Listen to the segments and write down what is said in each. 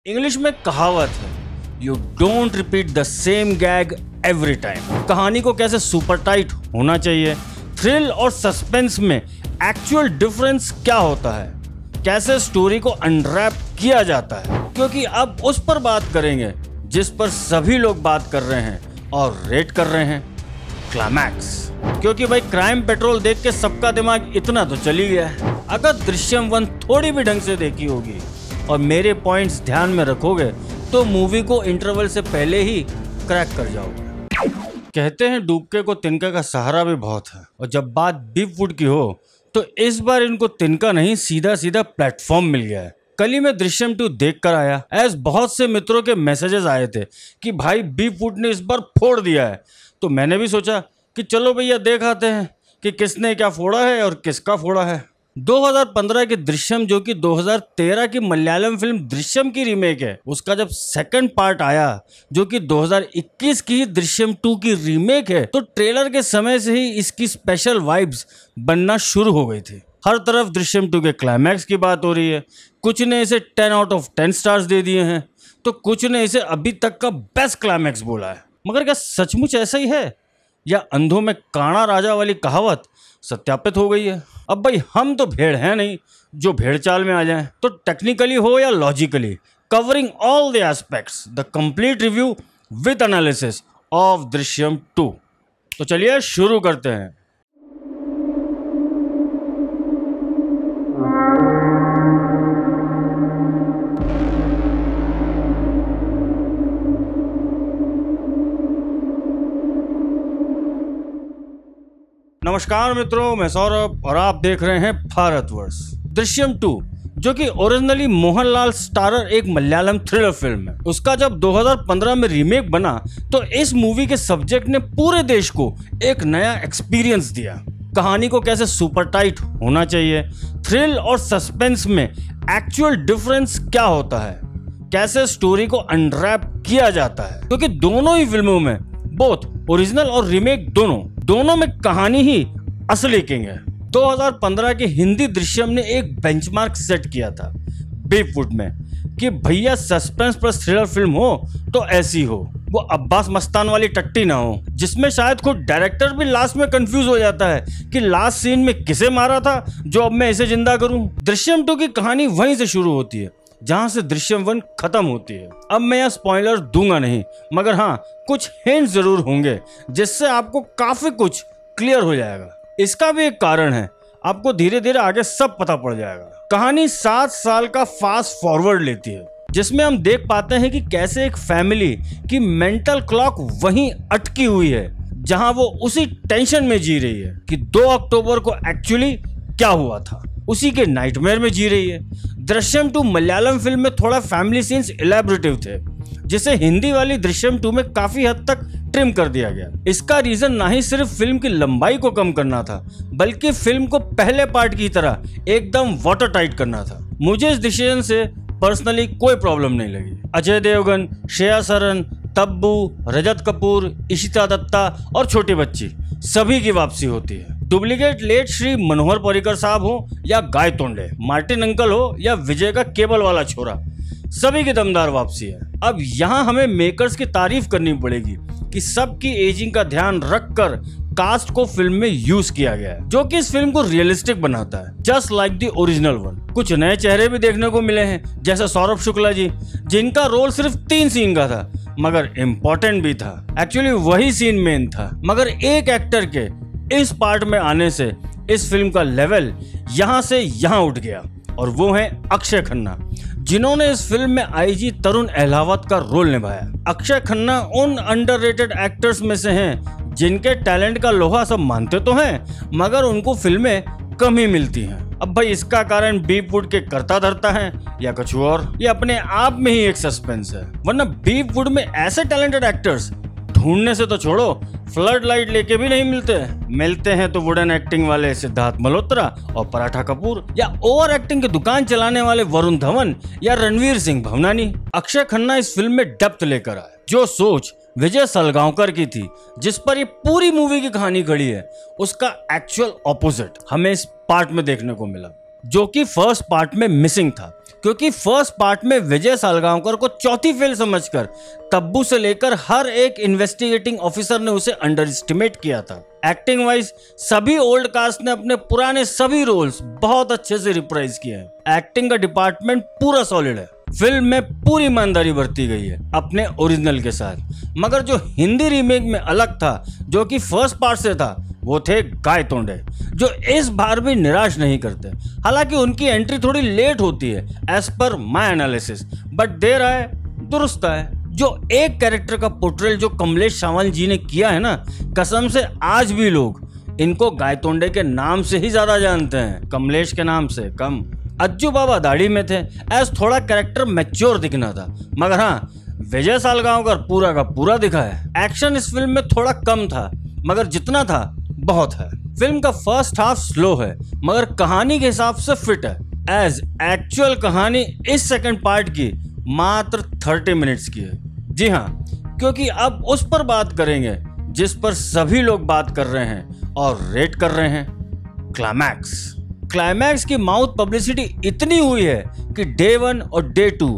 English में कहावत है, you don't repeat the same gag every time. कहानी को कैसे सुपर टाइट होना चाहिए, थ्रिल और सस्पेंस में एक्चुअल डिफरेंस क्या होता है, कैसे स्टोरी को अनरैप किया जाता है, क्योंकि अब उस पर बात करेंगे जिस पर सभी लोग बात कर रहे हैं और रेट कर रहे हैं, क्लाइमैक्स। क्योंकि भाई क्राइम पेट्रोल देख के सबका दिमाग इतना तो चली गया है। अगर दृश्यम 1 थोड़ी भी ढंग से देखी होगी और मेरे पॉइंट्स ध्यान में रखोगे तो मूवी को इंटरवल से पहले ही क्रैक कर जाओगे। कहते हैं डूबके को तिनका का सहारा भी बहुत है, और जब बात बीफ वुड की हो तो इस बार इनको तिनका नहीं सीधा सीधा प्लेटफॉर्म मिल गया है। कल ही मैं दृश्यम 2 देख कर आया, एज बहुत से मित्रों के मैसेजेस आए थे कि भाई बीफ वुड ने इस बार फोड़ दिया है। तो मैंने भी सोचा कि चलो भैया देख आते हैं कि किसने क्या फोड़ा है और किसका फोड़ा है। 2015 की दृश्यम, जो कि 2013 की मलयालम फिल्म दृश्यम की रीमेक है, उसका जब सेकंड पार्ट आया जो कि 2021 की दृश्यम 2 की रीमेक है, तो ट्रेलर के समय से ही इसकी स्पेशल वाइब्स बनना शुरू हो गई थी। हर तरफ दृश्यम 2 के क्लाइमैक्स की बात हो रही है। कुछ ने इसे 10 आउट ऑफ 10 स्टार्स दे दिए हैं, तो कुछ ने इसे अभी तक का बेस्ट क्लाइमैक्स बोला है। मगर क्या सचमुच ऐसा ही है, या अंधों में काना राजा वाली कहावत सत्यापित हो गई है? अब भाई हम तो भेड़ हैं नहीं जो भेड़ चाल में आ जाएं। तो टेक्निकली हो या logically, covering all the aspects, the complete review with analysis of Drishyam 2। तो चलिए शुरू करते हैं। नमस्कार मित्रों, मैं सौरभ और आप देख रहे हैं भारतवर्ष। दृश्यम 2, जो कि ओरिजिनली मोहनलाल स्टारर एक मलयालम थ्रिलर फिल्म है, उसका जब 2015 में रीमेक बना तो इस मूवी के सब्जेक्ट ने पूरे देश को एक नया एक्सपीरियंस दिया। कहानी को कैसे सुपर टाइट होना चाहिए, थ्रिल और सस्पेंस में एक्चुअल डिफरेंस क्या होता है, कैसे स्टोरी को अनरैप किया जाता है, क्योंकि दोनों ही फिल्मों में, बोथ ओरिजिनल और रीमेक दोनों में कहानी ही असली किंग है। 2015 की हिंदी दृश्यम ने एक बेंचमार्क सेट किया था बीफ वुड में कि भैया सस्पेंस प्लस थ्रिलर फिल्म हो तो ऐसी हो, वो अब्बास मस्तान वाली टट्टी ना हो जिसमें शायद खुद डायरेक्टर भी लास्ट में कंफ्यूज हो जाता है कि लास्ट सीन में किसे मारा था जो अब मैं इसे जिंदा करूं। दृश्यम 2 की कहानी वहीं से शुरू होती है जहां से दृश्यम 1 खत्म होती है। अब मैं यह स्पॉइलर दूंगा नहीं, मगर हाँ कुछ हिंट जरूर होंगे जिससे आपको काफी कुछ क्लियर हो जाएगा। इसका भी एक कारण है, आपको धीरे धीरे आगे सब पता पड़ जाएगा। कहानी 7 साल का फास्ट फॉरवर्ड लेती है, जिसमें हम देख पाते हैं कि कैसे एक फैमिली की मेंटल क्लॉक वहीं अटकी हुई है जहां वो उसी टेंशन में जी रही है कि 2 अक्टूबर को एक्चुअली क्या हुआ था, उसी के नाइटमेयर में जी रही है। दृश्यम 2 मलयालम फिल्म में थोड़ा फैमिली सीन्स इलेबोरेटिव थे, जिसे हिंदी वाली दृश्यम 2 में काफी हद तक ट्रिम कर दिया गया। इसका रीजन ना ही सिर्फ फिल्म की लंबाई को कम करना था, बल्कि फिल्म को पहले पार्ट की तरह एकदम वाटर टाइट करना था। मुझे इस डिसीजन से पर्सनली कोई प्रॉब्लम नहीं लगी। अजय देवगन, श्रेया सरन, तब्बू, रजत कपूर, इशिता दत्ता और छोटी बच्ची सभी की वापसी होती है। डुप्लीकेट लेट श्री मनोहर पर्रिकर साहब हो या गाय तोंडे, मार्टिन अंकल हो या विजय का केबल वाला छोरा, सभी की दमदार वापसी है। अब यहाँ हमें मेकर्स की तारीफ करनी पड़ेगी कि सबकी एजिंग का ध्यान रखकर कास्ट को फिल्म में यूज किया गया है, जो कि इस फिल्म को रियलिस्टिक बनाता है, just like the original one. कुछ नए चेहरे भी देखने को मिले हैं, जैसे सौरभ शुक्ला जी, जिनका रोल सिर्फ 3 सीन का था मगर इम्पोर्टेंट भी था। एक्चुअली वही सीन मेन था, मगर एक एक्टर के इस पार्ट में आने से इस फिल्म का लेवल यहाँ से यहाँ उठ गया, और वो है अक्षय खन्ना, जिन्होंने इस फिल्म में आईजी तरुण अहलावत का रोल निभाया। अक्षय खन्ना उन अंडररेटेड एक्टर्स में से हैं जिनके टैलेंट का लोहा सब मानते तो हैं, मगर उनको फिल्में कम ही मिलती हैं। अब भाई इसका कारण बीफ वुड के करता धरता है या कुछ और, ये अपने आप में ही एक सस्पेंस है। वरना बीफ वुड में ऐसे टैलेंटेड एक्टर्स ढूंढने से तो छोड़ो, फ्लड लाइट लेके भी नहीं मिलते हैं तो वुडन एक्टिंग वाले सिद्धार्थ मल्होत्रा और पराठा कपूर, या ओवर एक्टिंग की दुकान चलाने वाले वरुण धवन या रणवीर सिंह भवनानी। अक्षय खन्ना इस फिल्म में डेप्थ लेकर आए। जो सोच विजय सलगांवकर की थी, जिस पर ये पूरी मूवी की कहानी खड़ी है, उसका एक्चुअल ऑपोजिट हमें इस पार्ट में देखने को मिला, जो कि फर्स्ट पार्ट में मिसिंग था। क्योंकि फर्स्ट पार्ट में विजय सालगांवकर को चौथी फेल समझकर तब्बू से लेकर हर एक इन्वेस्टिगेटिंग ऑफिसर ने उसे अंडर एस्टिमेट किया था। एक्टिंग वाइज सभी ओल्ड कास्ट ने अपने पुराने सभी रोल्स बहुत अच्छे से रिप्राइज किए हैं। एक्टिंग का डिपार्टमेंट पूरा सॉलिड है। फिल्म में पूरी ईमानदारी बरती गई है अपने ओरिजिनल के साथ, मगर जो हिंदी रीमेक में अलग था, जो कि फर्स्ट पार्ट से था, वो थे गायतोंडे, जो इस बार भी निराश नहीं करते। हालांकि उनकी एंट्री थोड़ी लेट होती है as per my analysis, but there आए दुरुस्त आए। जो एक कैरेक्टर का पोर्ट्रेल जो कमलेश सावंत जी ने किया है ना, कसम से आज भी लोग इनको गायतोंडे के नाम से ही ज्यादा जानते हैं, कमलेश के नाम से कम। अज्जू बाबा दाढ़ी में थे, एज थोड़ा कैरेक्टर मैच्योर दिखना था, मगर हाँ विजय सालगांवकर पूरा का पूरा दिखा है। एक्शन इस फिल्म में थोड़ा कम था, मगर जितना था बहुत है। फिल्म का फर्स्ट हाफ स्लो है, मगर कहानी के हिसाब से फिट है। एज एक्चुअल कहानी इस सेकंड पार्ट की मात्र 30 मिनट्स की है। जी हाँ, क्योंकि अब उस पर बात करेंगे जिस पर सभी लोग बात कर रहे हैं और रेट कर रहे हैं, क्लाइमैक्स। क्लाइमैक्स की माउथ पब्लिसिटी इतनी हुई है कि डे 1 और डे 2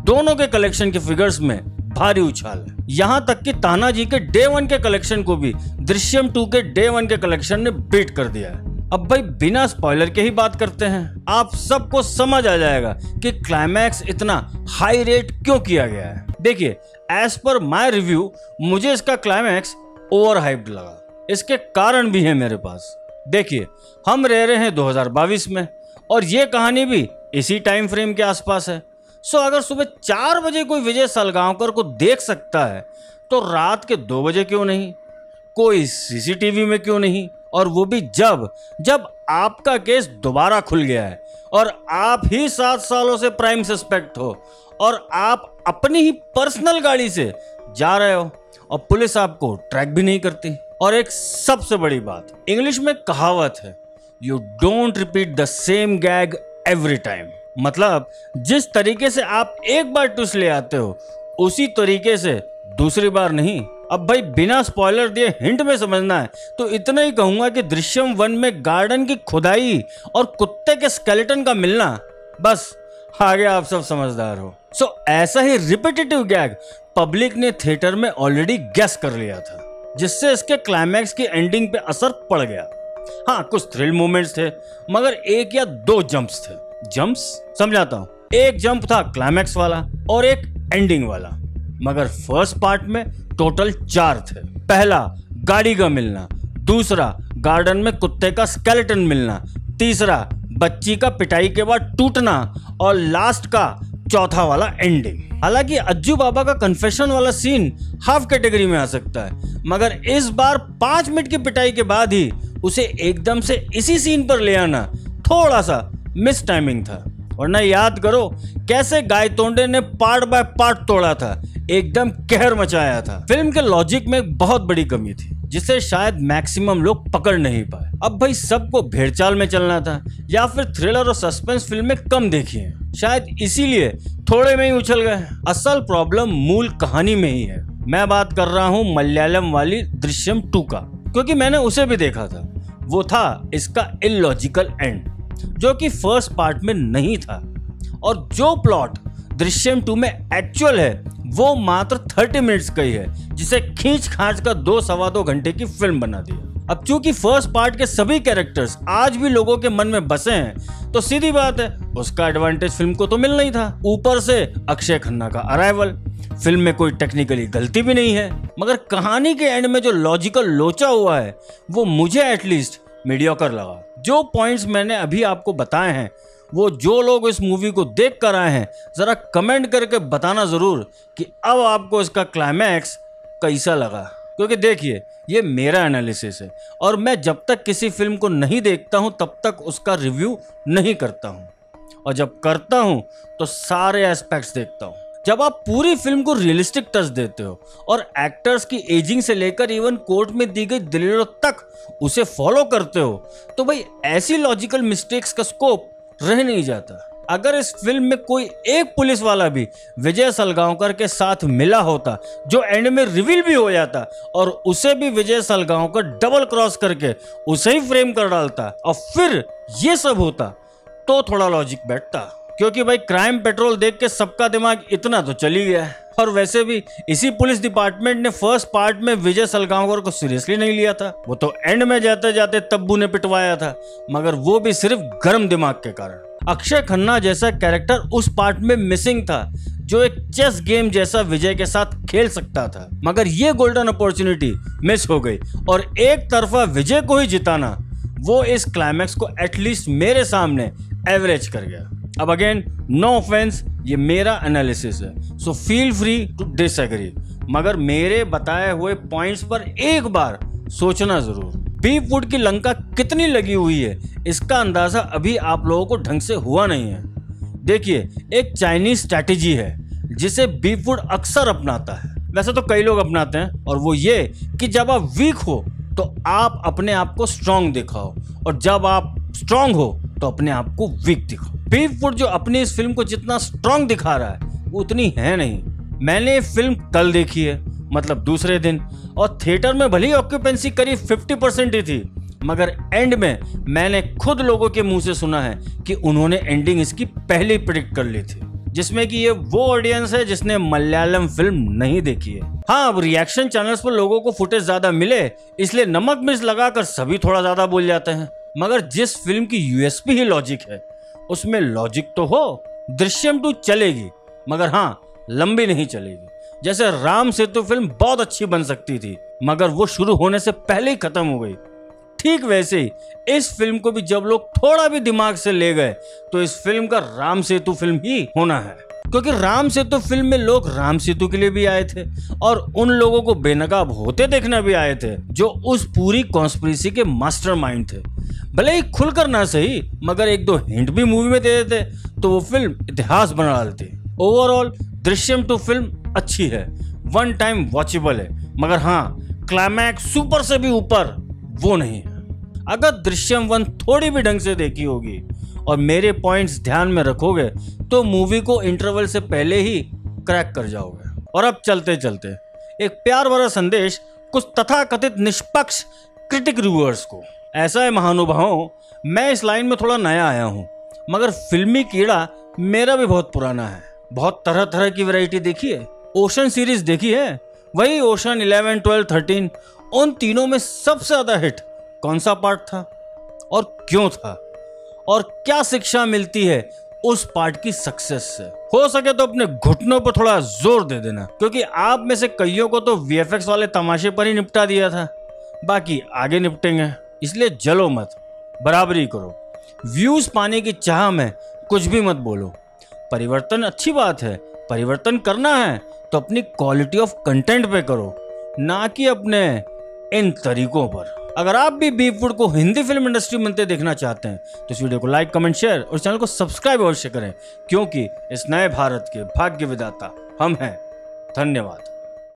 दोनों के कलेक्शन के फिगर्स में भारी उछाल है। यहां तक कि तानाजी के डे 1 के कलेक्शन को भी दृश्यम 2 के डे 1 के कलेक्शन ने बीट कर दिया है। अब भाई बिना स्पॉइलर के ही बात करते हैं, आप सबको समझ आ जाएगा कि क्लाइमैक्स इतना हाई रेट क्यों किया गया है। देखिए, एज पर माय रिव्यू मुझे इसका क्लाइमैक्स ओवर हाइप्ड लगा। इसके कारण भी है मेरे पास। देखिए, हम रह रहे हैं 2022 में और ये कहानी भी इसी टाइम फ्रेम के आसपास है। सो अगर सुबह 4 बजे कोई विजय सालगांवकर को देख सकता है तो रात के 2 बजे क्यों नहीं, कोई सीसीटीवी में क्यों नहीं, और वो भी जब आपका केस दोबारा खुल गया है और आप ही 7 सालों से प्राइम सस्पेक्ट हो और आप अपनी ही पर्सनल गाड़ी से जा रहे हो और पुलिस आपको ट्रैक भी नहीं करती। और एक सबसे बड़ी बात, इंग्लिश में कहावत है, you don't repeat the same gag every time. मतलब जिस तरीके से आप एक बार ट्विस्ट ले आते हो उसी तरीके से दूसरी बार नहीं। अब भाई बिना स्पॉइलर दिए हिंट में समझना है तो इतना ही कहूंगा कि दृश्यम 1 में गार्डन की खुदाई और कुत्ते के स्केलेटन का मिलना, बस आगे आप सब समझदार हो। सो ऐसा ही रिपीटेटिव गैग पब्लिक ने थिएटर में ऑलरेडी गेस कर लिया था, जिससे इसके क्लाइमैक्स की एंडिंग पे असर पड़ गया। हाँ, कुछ थ्रिल मोमेंट्स थे, मगर 1 या 2 जंप्स थे। जंप्स समझाता हूँ, एक जंप था क्लाइमैक्स वाला और एक एंडिंग वाला, मगर फर्स्ट पार्ट में टोटल 4 थे। पहला, गाड़ी का मिलना, दूसरा, गार्डन में कुत्ते का स्केलेटन मिलना, तीसरा, बच्ची का पिटाई के बाद टूटना, और लास्ट का चौथा वाला एंडिंग। हालांकि अज्जू बाबा का कन्फेशन वाला सीन हाफ कैटेगरी में आ सकता है, मगर इस बार 5 मिनट की पिटाई के बाद ही उसे एकदम से इसी सीन पर ले आना थोड़ा सा मिस टाइमिंग था। वरना याद करो कैसे गायतोंडे ने पार्ट बाय पार्ट तोड़ा था, एकदम कहर मचाया था। फिल्म के लॉजिक में एक बहुत बड़ी कमी थी जिसे शायद मैक्सिमम लोग पकड़ नहीं पाए। अब भाई सबको भेड़चाल में चलना था या फिर थ्रिलर और सस्पेंस फिल्में कम देखी हैं, शायद इसीलिए थोड़े में ही उछल गए। असल प्रॉब्लम मूल कहानी में ही है। मैं बात कर रहा हूँ मलयालम वाली दृश्यम 2 का, क्योंकि मैंने उसे भी देखा था। वो था इसका इलॉजिकल एंड, जो कि फर्स्ट पार्ट में नहीं था, और जो प्लॉट दृश्यम 2 में एक्चुअल है वो मात्र 30 मिनट्स का ही है, जिसे खींच खांच का 2-2.25 घंटे की फिल्म बना दिया। अब चूंकि फर्स्ट पार्ट के सभी कैरेक्टर्स आज भी लोगों के मन में बसे हैं, तो सीधी बात है उसका एडवांटेज फिल्म को तो मिलना ही था। ऊपर से अक्षय खन्ना का अराइवल, फिल्म में कोई टेक्निकली गलती भी नहीं है, मगर कहानी के एंड में जो लॉजिकल लोचा हुआ है वो मुझे एटलीस्ट मीडियोकर लगा। जो पॉइंट्स मैंने अभी आपको बताए हैं वो जो लोग इस मूवी को देख कर आए हैं जरा कमेंट करके बताना जरूर कि अब आपको इसका क्लाइमैक्स कैसा लगा। क्योंकि देखिए, ये मेरा एनालिसिस है और मैं जब तक किसी फिल्म को नहीं देखता हूं तब तक उसका रिव्यू नहीं करता हूं, और जब करता हूं तो सारे एस्पेक्ट्स देखता हूं। जब आप पूरी फिल्म को रियलिस्टिक टच देते हो और एक्टर्स की एजिंग से लेकर इवन कोर्ट में दी गई दलीलों तक उसे फॉलो करते हो, तो भाई ऐसी लॉजिकल मिस्टेक्स का स्कोप रह नहीं जाता। अगर इस फिल्म में कोई एक पुलिस वाला भी विजय सालगांवकर के साथ मिला होता जो एंड में रिवील भी हो जाता और उसे भी विजय सालगांवकर डबल क्रॉस करके उसे ही फ्रेम कर डालता और फिर ये सब होता तो थोड़ा लॉजिक बैठता। क्योंकि भाई क्राइम पेट्रोल देख के सबका दिमाग इतना तो चल ही गया है। और वैसे भी इसी पुलिस डिपार्टमेंट ने फर्स्ट पार्ट में विजय सलगांवकर को सीरियसली नहीं लिया था। वो तो एंड में जाते जाते तब्बू ने पिटवाया था, मगर वो भी सिर्फ गर्म दिमाग के कारण। अक्षय खन्ना जैसा कैरेक्टर उस पार्ट में मिसिंग था, जो एक चेस गेम जैसा विजय के साथ खेल सकता था, मगर ये गोल्डन अपॉर्चुनिटी मिस हो गई और एक तरफा विजय को ही जिताना, वो इस क्लाइमैक्स को एटलीस्ट मेरे सामने एवरेज कर गया। अब अगेन नो ऑफेंस, ये मेरा एनालिसिस है, so feel free to disagree, मगर मेरे बताए हुए पॉइंट्स पर एक बार सोचना जरूर। बीफ वुड की लंका कितनी लगी हुई है, इसका अंदाजा अभी आप लोगों को ढंग से हुआ नहीं है। देखिए, एक चाइनीज स्ट्रैटेजी है जिसे बीफ वुड अक्सर अपनाता है, वैसे तो कई लोग अपनाते हैं, और वो ये कि जब आप वीक हो तो आप अपने आप को स्ट्रांग दिखाओ, और जब आप स्ट्रांग हो तो अपने आप को वीक दिखाओ। बीफ वुड जो अपनी इस फिल्म को जितना स्ट्रांग दिखा रहा है वो उतनी है नहीं। मैंने ये फिल्म कल देखी है, मतलब दूसरे दिन, और थिएटर में भली ऑक्यूपेंसी करीब 50% ही थी, मगर एंड में मैंने खुद लोगों के मुंह से सुना है कि उन्होंने एंडिंग इसकी पहले ही प्रेडिक्ट कर ली थी, जिसमें कि ये वो ऑडियंस है जिसने मलयालम फिल्म नहीं देखी है। हाँ, अब रिएक्शन चैनल्स पर लोगों को फुटेज ज्यादा मिले इसलिए नमक मिर्च लगाकर सभी थोड़ा ज्यादा बोल जाते हैं, मगर जिस फिल्म की यूएसपी ही लॉजिक है उसमें लॉजिक तो हो। दृश्यम 2 चलेगी, मगर हाँ लंबी नहीं चलेगी। जैसे राम सेतु फिल्म बहुत अच्छी बन सकती थी, मगर वो शुरू होने से पहले ही खत्म हो गई, ठीक वैसे ही इस फिल्म को भी जब लोग थोड़ा भी दिमाग से ले गए तो इस फिल्म का राम सेतु फिल्म ही होना है। क्योंकि राम सेतु फिल्म में लोग राम सेतु के लिए भी आए थे और उन लोगों को बेनकाब होते देखना भी आए थे जो उस पूरी कॉन्स्पिरेसी के मास्टरमाइंड थे। भले ही खुलकर ना सही, मगर एक दो हिंट भी मूवी में दे देते तो वो फिल्म इतिहास बना डालती। ओवरऑल दृश्यम 2 फिल्म अच्छी है, वन टाइम वॉचेबल है, मगर हाँ क्लाइमैक्स सुपर से भी ऊपर वो नहीं है। अगर दृश्यम 1 थोड़ी भी ढंग से देखी होगी और मेरे पॉइंट्स ध्यान में रखोगे तो मूवी को इंटरवल से पहले ही क्रैक कर जाओगे। और अब चलते चलते एक प्यार भरा संदेश कुछ तथाकथित निष्पक्ष क्रिटिक रिव्यूअर्स को। ऐसा है महानुभावों, मैं इस लाइन में थोड़ा नया आया हूँ, मगर फिल्मी कीड़ा मेरा भी बहुत पुराना है। बहुत तरह तरह की वैरायटी देखी है, ओशन सीरीज देखी है, वही ओशन 11, 12, 13, उन तीनों में सबसे ज्यादा हिट कौन सा पार्ट था और क्यों था, और क्या शिक्षा मिलती है उस पार्ट की सक्सेस से। हो सके तो अपने घुटनों पर थोड़ा जोर दे देना, क्योंकि आप में से कईयों को तो वीएफएक्स वाले तमाशे पर ही निपटा दिया था, बाकी आगे निपटेंगे, इसलिए जलो मत, बराबरी करो। व्यूज पाने की चाह में कुछ भी मत बोलो। परिवर्तन अच्छी बात है, परिवर्तन करना है तो अपनी क्वालिटी ऑफ कंटेंट पे करो, ना कि अपने इन तरीकों पर। अगर आप भी बीफ वुड को हिंदी फिल्म इंडस्ट्री बनते देखना चाहते हैं तो इस वीडियो को लाइक, कमेंट, शेयर और चैनल को सब्सक्राइब अवश्य करें, क्योंकि इस नए भारत के भाग्य विधाता हम हैं। धन्यवाद।